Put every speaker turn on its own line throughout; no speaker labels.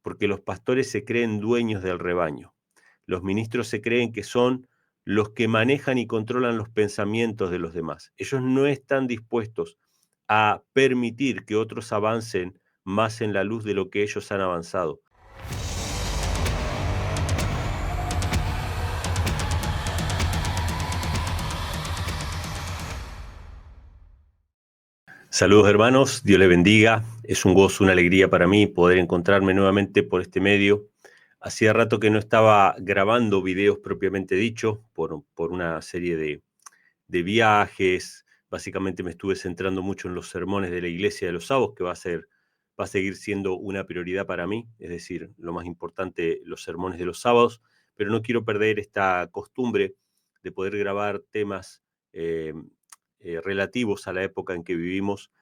porque los pastores se creen dueños del rebaño. Los ministros se creen que son los que manejan y controlan los pensamientos de los demás. Ellos no están dispuestos a permitir que otros avancen más en la luz de lo que ellos han avanzado. Saludos hermanos, Dios les bendiga. Es un gozo, una alegría para mí poder encontrarme nuevamente por este medio. Hacía rato que no estaba grabando videos propiamente dicho por una serie de viajes. Básicamente me estuve centrando mucho en los sermones de la iglesia de los sábados, que va a seguir siendo una prioridad para mí, es decir, lo más importante, los sermones de los sábados, pero no quiero perder esta costumbre de poder grabar temas eh, relativos a la época en que vivimos,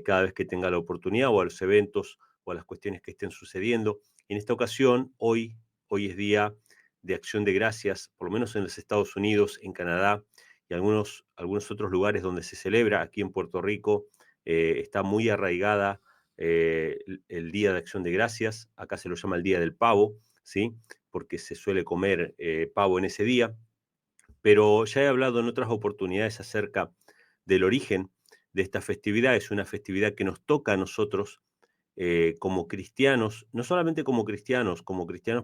cada vez que tenga la oportunidad, o a los eventos o a las cuestiones que estén sucediendo. En esta ocasión, hoy es día de Acción de Gracias, por lo menos en los Estados Unidos, en Canadá y algunos otros lugares donde se celebra. Aquí en Puerto Rico está muy arraigada el Día de Acción de Gracias. Acá se lo llama el Día del Pavo, ¿sí? Porque se suele comer pavo en ese día. Pero ya he hablado en otras oportunidades acerca del origen de esta festividad. Es una festividad que nos toca a nosotros como cristianos, no solamente como cristianos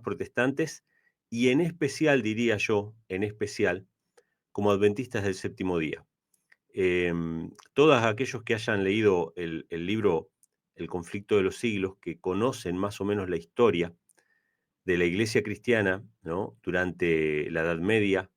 protestantes, y en especial, diría yo, en especial, como adventistas del séptimo día. Todos aquellos que hayan leído el libro El conflicto de los siglos, que conocen más o menos la historia de la iglesia cristiana, ¿no? Durante la Edad Media,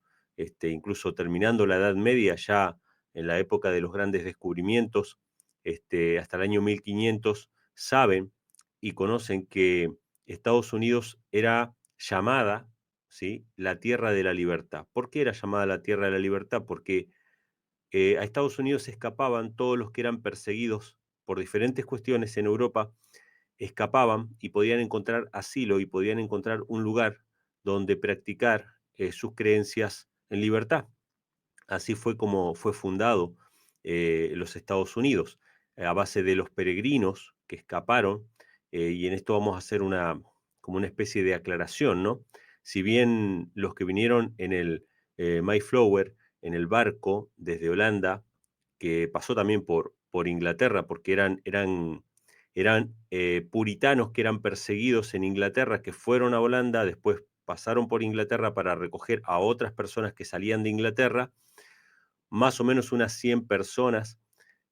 incluso terminando la Edad Media, ya en la época de los grandes descubrimientos, hasta el año 1500, saben y conocen que Estados Unidos era llamada, ¿sí?, la tierra de la libertad. ¿Por qué era llamada la tierra de la libertad? Porque a Estados Unidos se escapaban todos los que eran perseguidos por diferentes cuestiones en Europa, escapaban y podían encontrar asilo y podían encontrar un lugar donde practicar sus creencias en libertad. Así fue como fue fundado los Estados Unidos, a base de los peregrinos que escaparon, y en esto vamos a hacer como una especie de aclaración, ¿no? Si bien los que vinieron en el Mayflower, en el barco desde Holanda, que pasó también por Inglaterra, porque eran puritanos que eran perseguidos en Inglaterra, que fueron a Holanda, después pasaron por Inglaterra para recoger a otras personas que salían de Inglaterra, más o menos unas 100 personas,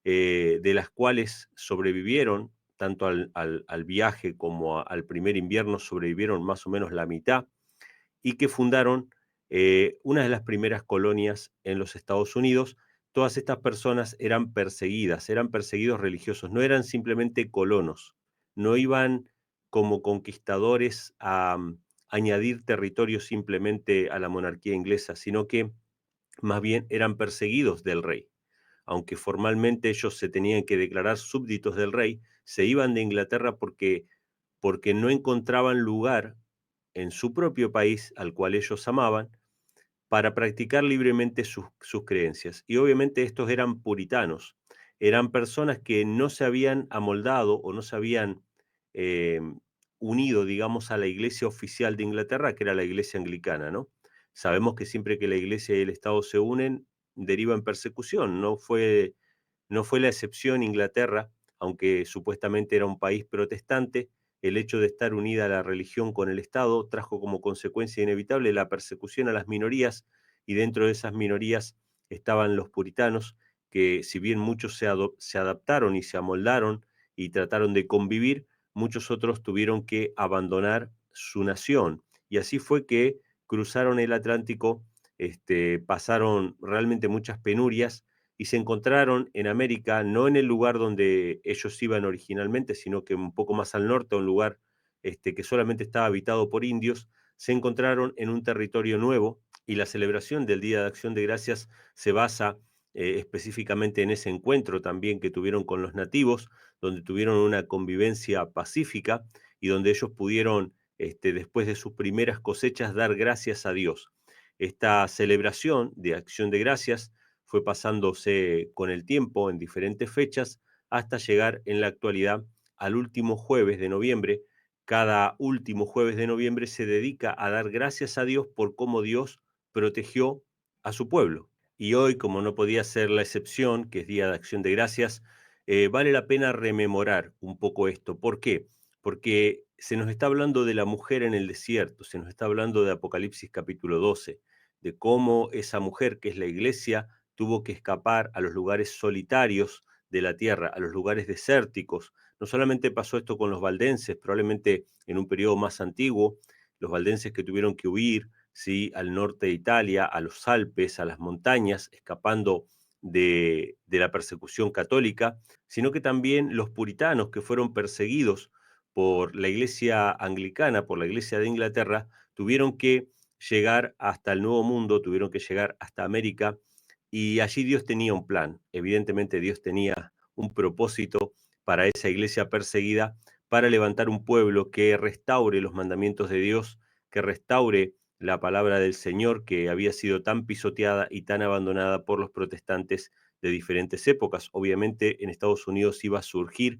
de las cuales sobrevivieron, tanto al viaje como al primer invierno, sobrevivieron más o menos la mitad, y que fundaron una de las primeras colonias en los Estados Unidos. Todas estas personas eran perseguidos religiosos, no eran simplemente colonos, no iban como conquistadores a añadir territorio simplemente a la monarquía inglesa, sino que más bien eran perseguidos del rey. Aunque formalmente ellos se tenían que declarar súbditos del rey, se iban de Inglaterra porque no encontraban lugar en su propio país, al cual ellos amaban, para practicar libremente sus creencias. Y obviamente estos eran puritanos, eran personas que no se habían amoldado o no se habían eh, unido, digamos, a la iglesia oficial de Inglaterra, que era la iglesia anglicana, ¿no? Sabemos que siempre que la iglesia y el Estado se unen, deriva en persecución. No fue la excepción Inglaterra, aunque supuestamente era un país protestante. El hecho de estar unida la religión con el Estado trajo como consecuencia inevitable la persecución a las minorías, y dentro de esas minorías estaban los puritanos, que si bien muchos se adaptaron y se amoldaron y trataron de convivir, muchos otros tuvieron que abandonar su nación. Y así fue que cruzaron el Atlántico, pasaron realmente muchas penurias y se encontraron en América, no en el lugar donde ellos iban originalmente, sino que un poco más al norte, un lugar que solamente estaba habitado por indios. Se encontraron en un territorio nuevo, y la celebración del Día de Acción de Gracias se basa específicamente en ese encuentro también que tuvieron con los nativos, donde tuvieron una convivencia pacífica y donde ellos pudieron, después de sus primeras cosechas, dar gracias a Dios. Esta celebración de Acción de Gracias fue pasándose con el tiempo en diferentes fechas hasta llegar en la actualidad al último jueves de noviembre, cada último jueves de noviembre se dedica a dar gracias a Dios por cómo Dios protegió a su pueblo. Y hoy, como no podía ser la excepción, que es Día de Acción de Gracias, vale la pena rememorar un poco esto. ¿Por qué? Porque se nos está hablando de la mujer en el desierto, se nos está hablando de Apocalipsis capítulo 12, de cómo esa mujer, que es la iglesia, tuvo que escapar a los lugares solitarios de la tierra, a los lugares desérticos. No solamente pasó esto con los valdenses, probablemente en un periodo más antiguo, los valdenses que tuvieron que huir, ¿sí?, al norte de Italia, a los Alpes, a las montañas, escapando de la persecución católica, sino que también los puritanos que fueron perseguidos por la iglesia anglicana, por la iglesia de Inglaterra, tuvieron que llegar hasta el Nuevo Mundo, tuvieron que llegar hasta América, y allí Dios tenía un plan. Evidentemente Dios tenía un propósito para esa iglesia perseguida, para levantar un pueblo que restaure los mandamientos de Dios, que restaure la palabra del Señor, que había sido tan pisoteada y tan abandonada por los protestantes de diferentes épocas. Obviamente en Estados Unidos iba a surgir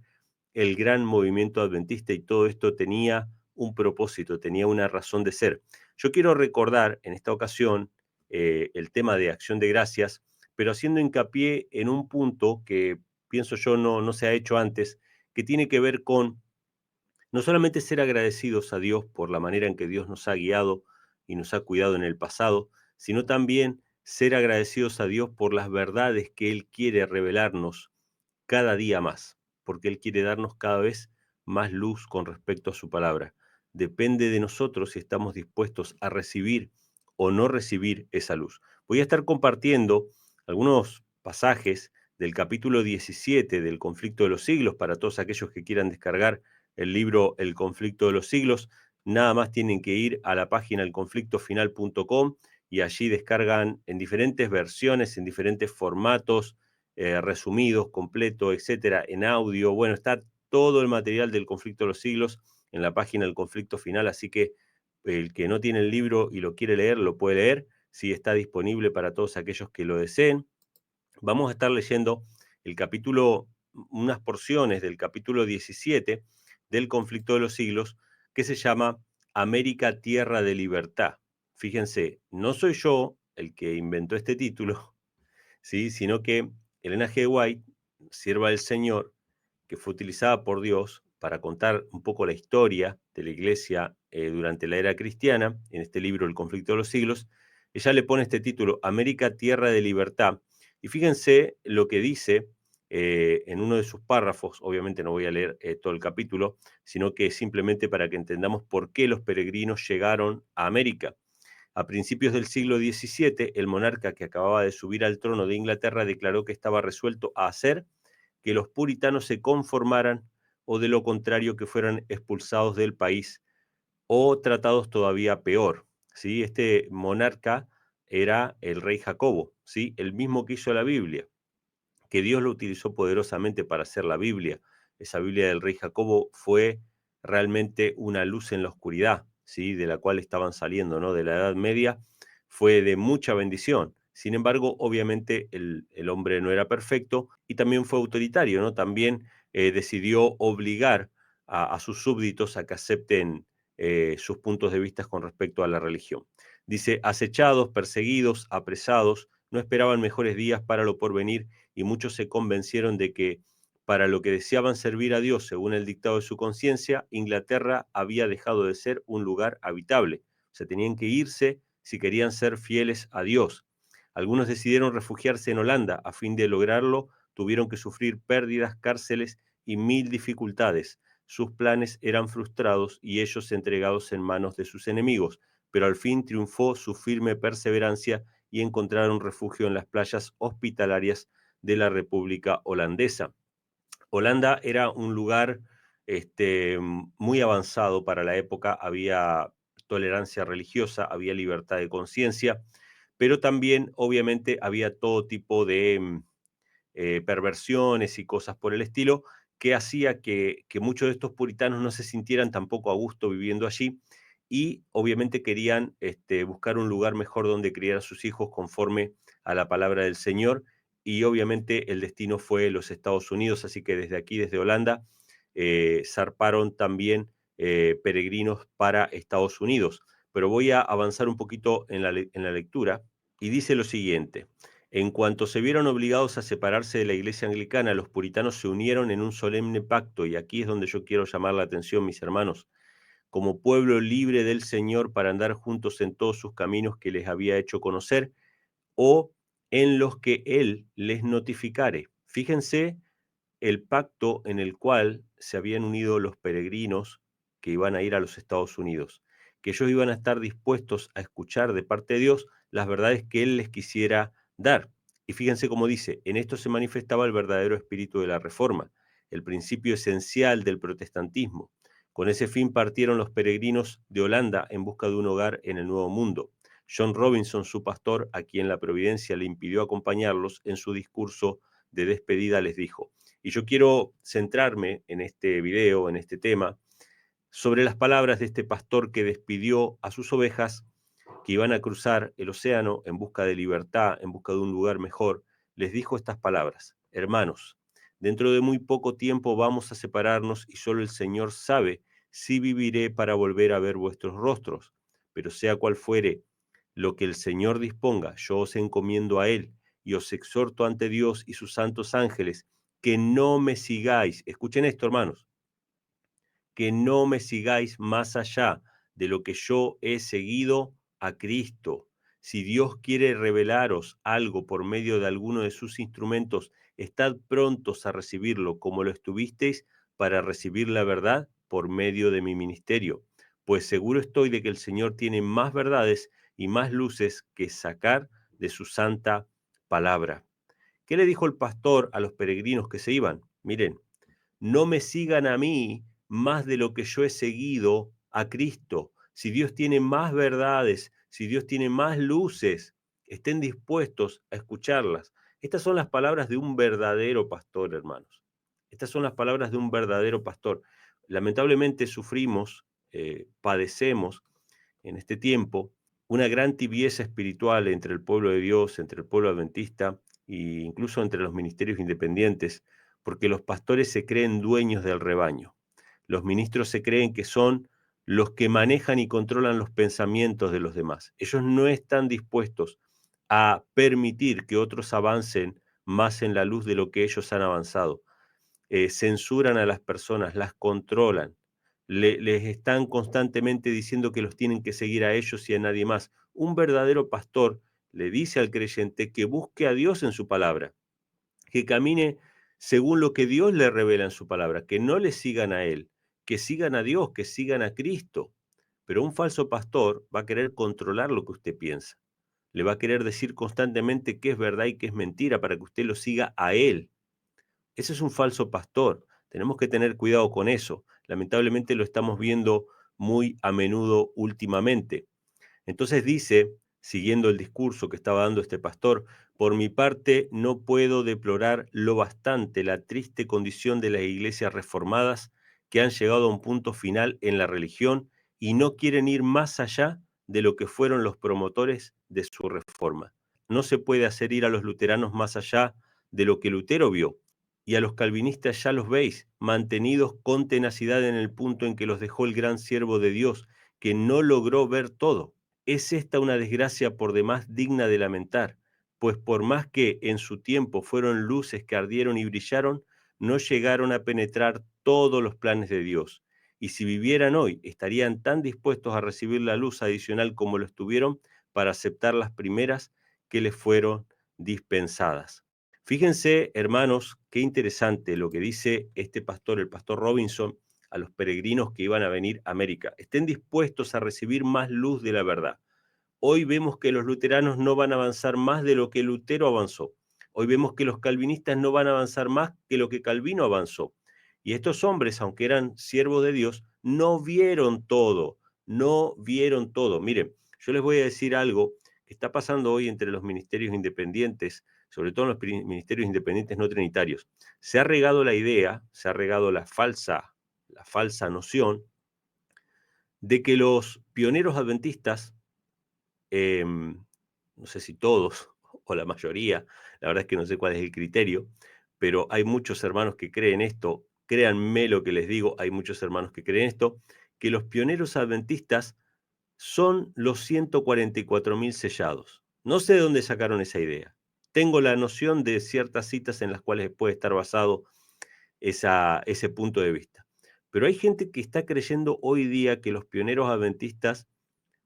el gran movimiento adventista y todo esto tenía un propósito, tenía una razón de ser. Yo quiero recordar en esta ocasión el tema de acción de gracias, pero haciendo hincapié en un punto que pienso yo no se ha hecho antes, que tiene que ver con no solamente ser agradecidos a Dios por la manera en que Dios nos ha guiado y nos ha cuidado en el pasado, sino también ser agradecidos a Dios por las verdades que Él quiere revelarnos cada día más, porque Él quiere darnos cada vez más luz con respecto a su palabra. Depende de nosotros si estamos dispuestos a recibir o no recibir esa luz. Voy a estar compartiendo algunos pasajes del capítulo 17 del Conflicto de los Siglos para todos aquellos que quieran descargar el libro El Conflicto de los Siglos. Nada más tienen que ir a la página elconflictofinal.com y allí descargan en diferentes versiones, en diferentes formatos, resumidos, completo, etcétera, en audio. Bueno, está todo el material del Conflicto de los Siglos en la página del Conflicto Final, así que el que no tiene el libro y lo quiere leer, lo puede leer. Sí, está disponible para todos aquellos que lo deseen. Vamos a estar leyendo el capítulo, unas porciones del capítulo 17 del Conflicto de los Siglos, que se llama América, Tierra de Libertad. Fíjense, no soy yo el que inventó este título, ¿sí?, sino que Elena G. White, sierva del Señor, que fue utilizada por Dios para contar un poco la historia de la iglesia durante la era cristiana, en este libro El Conflicto de los Siglos, ella le pone este título, América, Tierra de Libertad. Y fíjense lo que dice en uno de sus párrafos, obviamente no voy a leer todo el capítulo, sino que simplemente para que entendamos por qué los peregrinos llegaron a América. A principios del siglo XVII, el monarca que acababa de subir al trono de Inglaterra declaró que estaba resuelto a hacer que los puritanos se conformaran o de lo contrario que fueran expulsados del país o tratados todavía peor, ¿sí? Este monarca era el rey Jacobo, ¿sí?, el mismo que hizo la Biblia, que Dios lo utilizó poderosamente para hacer la Biblia. Esa Biblia del rey Jacobo fue realmente una luz en la oscuridad, ¿sí?, de la cual estaban saliendo, ¿no?, de la Edad Media. Fue de mucha bendición. Sin embargo, obviamente el hombre no era perfecto y también fue autoritario, ¿no? También decidió obligar a sus súbditos a que acepten sus puntos de vista con respecto a la religión. Dice, acechados, perseguidos, apresados, no esperaban mejores días para lo porvenir y muchos se convencieron de que para lo que deseaban servir a Dios según el dictado de su conciencia, Inglaterra había dejado de ser un lugar habitable. O sea, tenían que irse si querían ser fieles a Dios. Algunos decidieron refugiarse en Holanda. A fin de lograrlo, tuvieron que sufrir pérdidas, cárceles y mil dificultades. Sus planes eran frustrados y ellos entregados en manos de sus enemigos, pero al fin triunfó su firme perseverancia y encontraron refugio en las playas hospitalarias de la República Holandesa. Holanda era un lugar muy avanzado para la época, había tolerancia religiosa, había libertad de conciencia, pero también obviamente había todo tipo de perversiones y cosas por el estilo, que hacía que muchos de estos puritanos no se sintieran tampoco a gusto viviendo allí y obviamente querían buscar un lugar mejor donde criar a sus hijos conforme a la palabra del Señor y obviamente el destino fue los Estados Unidos, así que desde aquí, desde Holanda, zarparon también peregrinos para Estados Unidos. Pero voy a avanzar un poquito en la lectura y dice lo siguiente. En cuanto se vieron obligados a separarse de la iglesia anglicana, los puritanos se unieron en un solemne pacto, y aquí es donde yo quiero llamar la atención, mis hermanos, como pueblo libre del Señor para andar juntos en todos sus caminos que les había hecho conocer, o en los que Él les notificare. Fíjense el pacto en el cual se habían unido los peregrinos que iban a ir a los Estados Unidos, que ellos iban a estar dispuestos a escuchar de parte de Dios las verdades que Él les quisiera dar. Y fíjense cómo dice, en esto se manifestaba el verdadero espíritu de la Reforma, el principio esencial del protestantismo. Con ese fin partieron los peregrinos de Holanda en busca de un hogar en el Nuevo Mundo. John Robinson, su pastor, a quien la providencia le impidió acompañarlos, en su discurso de despedida les dijo: y yo quiero centrarme en este video, en este tema, sobre las palabras de este pastor que despidió a sus ovejas que iban a cruzar el océano en busca de libertad, en busca de un lugar mejor. Les dijo estas palabras: hermanos, dentro de muy poco tiempo vamos a separarnos y solo el Señor sabe si viviré para volver a ver vuestros rostros. Pero sea cual fuere lo que el Señor disponga, yo os encomiendo a Él y os exhorto ante Dios y sus santos ángeles que no me sigáis. Escuchen esto, hermanos, que no me sigáis más allá de lo que yo he seguido a Cristo. Si Dios quiere revelaros algo por medio de alguno de sus instrumentos, estad prontos a recibirlo, como lo estuvisteis para recibir la verdad por medio de mi ministerio. Pues seguro estoy de que el Señor tiene más verdades y más luces que sacar de su santa palabra. ¿Qué le dijo el pastor a los peregrinos que se iban? Miren, no me sigan a mí más de lo que yo he seguido a Cristo. Si Dios tiene más verdades, si Dios tiene más luces, estén dispuestos a escucharlas. Estas son las palabras de un verdadero pastor, hermanos. Estas son las palabras de un verdadero pastor. Lamentablemente sufrimos, padecemos en este tiempo una gran tibieza espiritual entre el pueblo de Dios, entre el pueblo adventista e incluso entre los ministerios independientes, porque los pastores se creen dueños del rebaño. Los ministros se creen que son los que manejan y controlan los pensamientos de los demás. Ellos no están dispuestos a permitir que otros avancen más en la luz de lo que ellos han avanzado. Censuran a las personas, las controlan, les están constantemente diciendo que los tienen que seguir a ellos y a nadie más. Un verdadero pastor le dice al creyente que busque a Dios en su palabra, que camine según lo que Dios le revela en su palabra, que no le sigan a él, que sigan a Dios, que sigan a Cristo. Pero un falso pastor va a querer controlar lo que usted piensa. Le va a querer decir constantemente qué es verdad y qué es mentira para que usted lo siga a él. Ese es un falso pastor. Tenemos que tener cuidado con eso. Lamentablemente lo estamos viendo muy a menudo últimamente. Entonces dice, siguiendo el discurso que estaba dando este pastor: por mi parte no puedo deplorar lo bastante la triste condición de las iglesias reformadas que han llegado a un punto final en la religión y no quieren ir más allá de lo que fueron los promotores de su reforma. No se puede hacer ir a los luteranos más allá de lo que Lutero vio, y a los calvinistas ya los veis, mantenidos con tenacidad en el punto en que los dejó el gran siervo de Dios, que no logró ver todo. Es esta una desgracia por demás digna de lamentar, pues por más que en su tiempo fueron luces que ardieron y brillaron, no llegaron a penetrar todos los planes de Dios. Y si vivieran hoy, estarían tan dispuestos a recibir la luz adicional como lo estuvieron para aceptar las primeras que les fueron dispensadas. Fíjense, hermanos, qué interesante lo que dice este pastor, el pastor Robinson, a los peregrinos que iban a venir a América. Estén dispuestos a recibir más luz de la verdad. Hoy vemos que los luteranos no van a avanzar más de lo que Lutero avanzó. Hoy vemos que los calvinistas no van a avanzar más que lo que Calvino avanzó. Y estos hombres, aunque eran siervos de Dios, no vieron todo, no vieron todo. Miren, yo les voy a decir algo que está pasando hoy entre los ministerios independientes, sobre todo en los ministerios independientes no trinitarios. Se ha regado la idea, se ha regado la falsa noción de que los pioneros adventistas, no sé si todos o la mayoría, la verdad es que no sé cuál es el criterio, pero hay muchos hermanos que creen esto, créanme lo que les digo, hay muchos hermanos que creen esto, que los pioneros adventistas son los 144.000 sellados. No sé de dónde sacaron esa idea. Tengo la noción de ciertas citas en las cuales puede estar basado ese punto de vista. Pero hay gente que está creyendo hoy día que los pioneros adventistas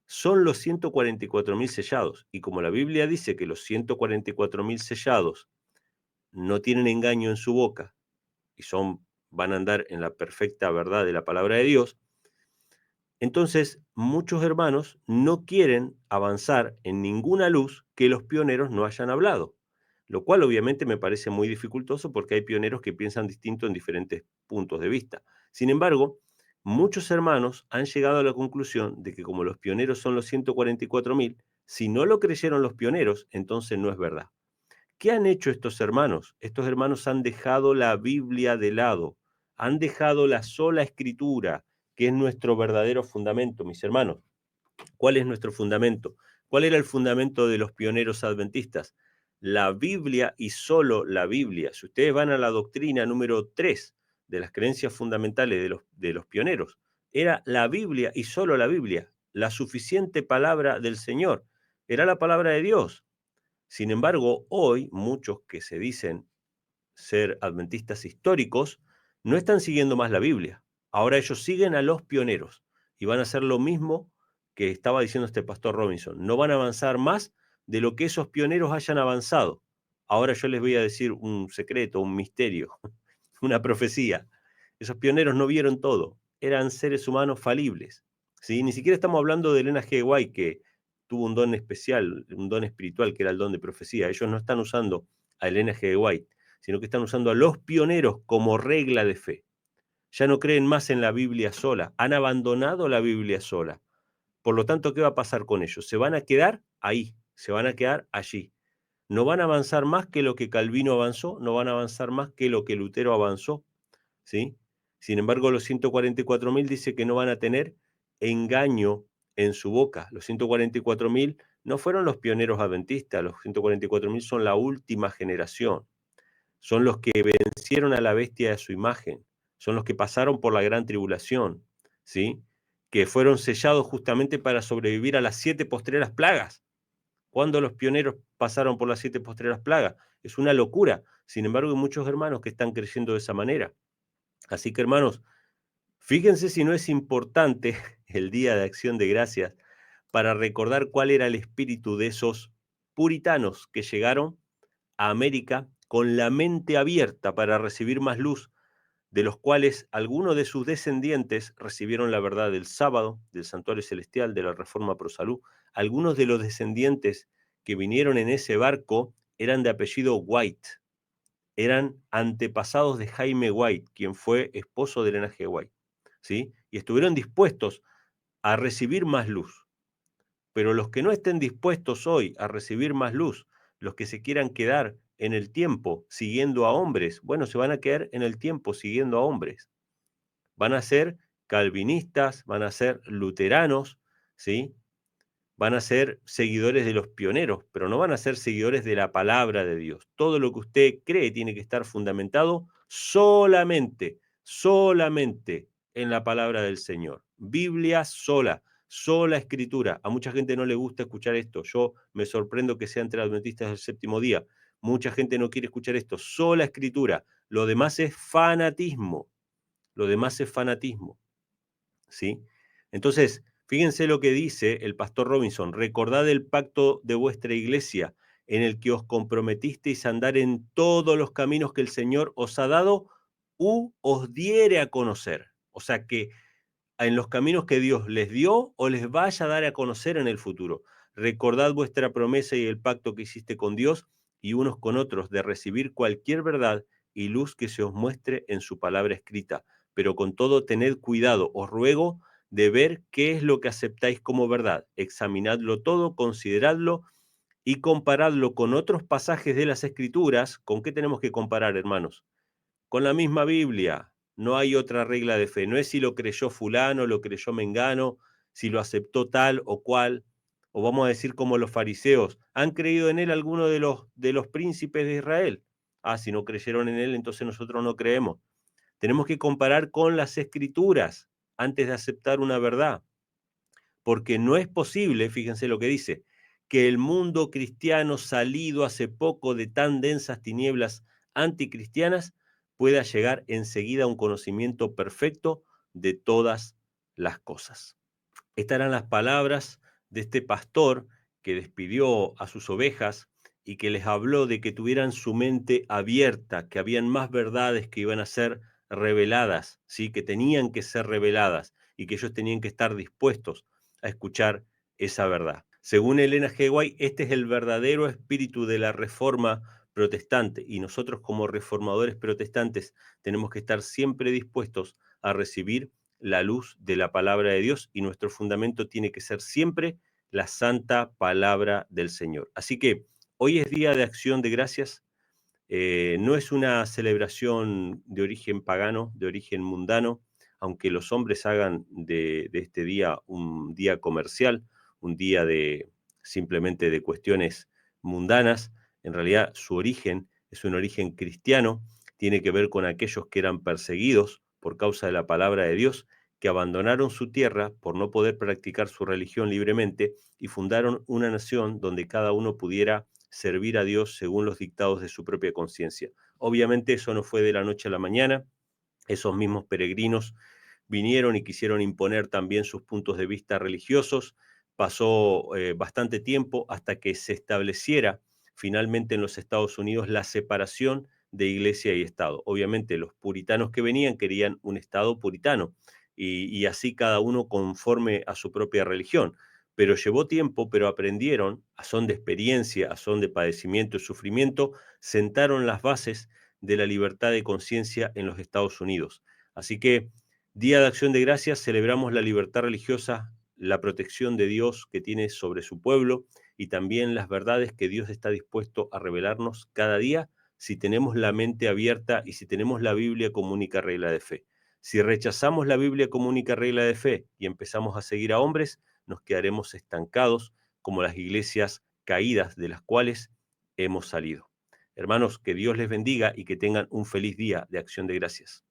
son los 144.000 sellados. Y como la Biblia dice que los 144.000 sellados no tienen engaño en su boca y van a andar en la perfecta verdad de la palabra de Dios, entonces muchos hermanos no quieren avanzar en ninguna luz que los pioneros no hayan hablado, lo cual obviamente me parece muy dificultoso porque hay pioneros que piensan distinto en diferentes puntos de vista. Sin embargo, muchos hermanos han llegado a la conclusión de que como los pioneros son los 144.000, si no lo creyeron los pioneros, entonces no es verdad. ¿Qué han hecho estos hermanos? Estos hermanos han dejado la Biblia de lado, han dejado la sola escritura, que es nuestro verdadero fundamento, mis hermanos. ¿Cuál es nuestro fundamento? ¿Cuál era el fundamento de los pioneros adventistas? La Biblia y solo la Biblia. Si ustedes van a la doctrina número 3 de las creencias fundamentales de los pioneros, era la Biblia y solo la Biblia, la suficiente palabra del Señor. Era la palabra de Dios. Sin embargo, hoy muchos que se dicen ser adventistas históricos no están siguiendo más la Biblia. Ahora ellos siguen a los pioneros y van a hacer lo mismo que estaba diciendo este pastor Robinson. No van a avanzar más de lo que esos pioneros hayan avanzado. Ahora yo les voy a decir un secreto, un misterio, una profecía. Esos pioneros no vieron todo, eran seres humanos falibles. ¿Sí? Ni siquiera estamos hablando de Elena G. White, que tuvo un don especial, un don espiritual, que era el don de profecía. Ellos no están usando a Elena G. White, sino que están usando a los pioneros como regla de fe. Ya no creen más en la Biblia sola, han abandonado la Biblia sola. Por lo tanto, ¿qué va a pasar con ellos? Se van a quedar ahí, se van a quedar allí. No van a avanzar más que lo que Calvino avanzó, no van a avanzar más que lo que Lutero avanzó, ¿sí? Sin embargo, los 144.000 dice que no van a tener engaño en su boca. Los 144.000 no fueron los pioneros adventistas, los 144.000 son la última generación. Son los que vencieron a la bestia de su imagen, son los que pasaron por la gran tribulación, ¿sí? Que fueron sellados justamente para sobrevivir a las 7 postreras plagas. ¿Cuándo los pioneros pasaron por las 7 postreras plagas? Es una locura. Sin embargo, hay muchos hermanos que están creyendo de esa manera. Así que, hermanos, fíjense si no es importante el Día de Acción de Gracias para recordar cuál era el espíritu de esos puritanos que llegaron a América con la mente abierta para recibir más luz, de los cuales algunos de sus descendientes recibieron la verdad del sábado, del santuario celestial, de la reforma pro salud. Algunos de los descendientes que vinieron en ese barco eran de apellido White, eran antepasados de Jaime White, quien fue esposo de Elena G. White, ¿sí? Y estuvieron dispuestos a recibir más luz. Pero los que no estén dispuestos hoy a recibir más luz, los que se quieran quedar en el tiempo siguiendo a hombres, bueno, se van a quedar en el tiempo siguiendo a hombres. Van a ser calvinistas, van a ser luteranos, ¿sí? Van a ser seguidores de los pioneros, pero no van a ser seguidores de la palabra de Dios. Todo lo que usted cree tiene que estar fundamentado solamente en la palabra del Señor. Biblia sola, sola escritura. A mucha gente no le gusta escuchar esto. Yo me sorprendo que sea entre adventistas del séptimo día. Mucha gente no quiere escuchar esto. Sola escritura. Lo demás es fanatismo. Lo demás es fanatismo. ¿Sí? Entonces, fíjense lo que dice el pastor Robinson: recordad el pacto de vuestra iglesia, en el que os comprometisteis a andar en todos los caminos que el Señor os ha dado u os diere a conocer. O sea, que en los caminos que Dios les dio o les vaya a dar a conocer en el futuro. Recordad vuestra promesa y el pacto que hiciste con Dios y unos con otros, de recibir cualquier verdad y luz que se os muestre en su palabra escrita. Pero con todo tened cuidado, os ruego, de ver qué es lo que aceptáis como verdad. Examinadlo todo, consideradlo y comparadlo con otros pasajes de las Escrituras. ¿Con qué tenemos que comparar, hermanos? Con la misma Biblia. No hay otra regla de fe. No es si lo creyó fulano, lo creyó mengano, si lo aceptó tal o cual. O vamos a decir como los fariseos: ¿han creído en él alguno de los príncipes de Israel? Ah, si no creyeron en él, entonces nosotros no creemos. Tenemos que comparar con las Escrituras. antes de aceptar una verdad, porque no es posible, fíjense lo que dice, que el mundo cristiano salido hace poco de tan densas tinieblas anticristianas pueda llegar enseguida a un conocimiento perfecto de todas las cosas. Estas eran las palabras de este pastor que despidió a sus ovejas y que les habló de que tuvieran su mente abierta, que habían más verdades que iban a ser reveladas, ¿sí? Que tenían que ser reveladas y que ellos tenían que estar dispuestos a escuchar esa verdad. Según Elena G. White, este es el verdadero espíritu de la reforma protestante y nosotros como reformadores protestantes tenemos que estar siempre dispuestos a recibir la luz de la palabra de Dios y nuestro fundamento tiene que ser siempre la santa palabra del Señor. Así que hoy es día de acción de gracias. No es una celebración de origen pagano, de origen mundano, aunque los hombres hagan de este día un día comercial, un día de simplemente de cuestiones mundanas. En realidad su origen es un origen cristiano, tiene que ver con aquellos que eran perseguidos por causa de la palabra de Dios, que abandonaron su tierra por no poder practicar su religión libremente y fundaron una nación donde cada uno pudiera servir a Dios según los dictados de su propia conciencia. Obviamente eso no fue de la noche a la mañana, esos mismos peregrinos vinieron y quisieron imponer también sus puntos de vista religiosos, pasó bastante tiempo hasta que se estableciera finalmente en los Estados Unidos la separación de iglesia y Estado. Obviamente los puritanos que venían querían un Estado puritano y así cada uno conforme a su propia religión, pero llevó tiempo, pero aprendieron, a son de experiencia, a son de padecimiento y sufrimiento, sentaron las bases de la libertad de conciencia en los Estados Unidos. Así que, Día de Acción de Gracias, celebramos la libertad religiosa, la protección de Dios que tiene sobre su pueblo y también las verdades que Dios está dispuesto a revelarnos cada día si tenemos la mente abierta y si tenemos la Biblia como única regla de fe. Si rechazamos la Biblia como única regla de fe y empezamos a seguir a hombres, nos quedaremos estancados como las iglesias caídas de las cuales hemos salido. Hermanos, que Dios les bendiga y que tengan un feliz día de Acción de Gracias.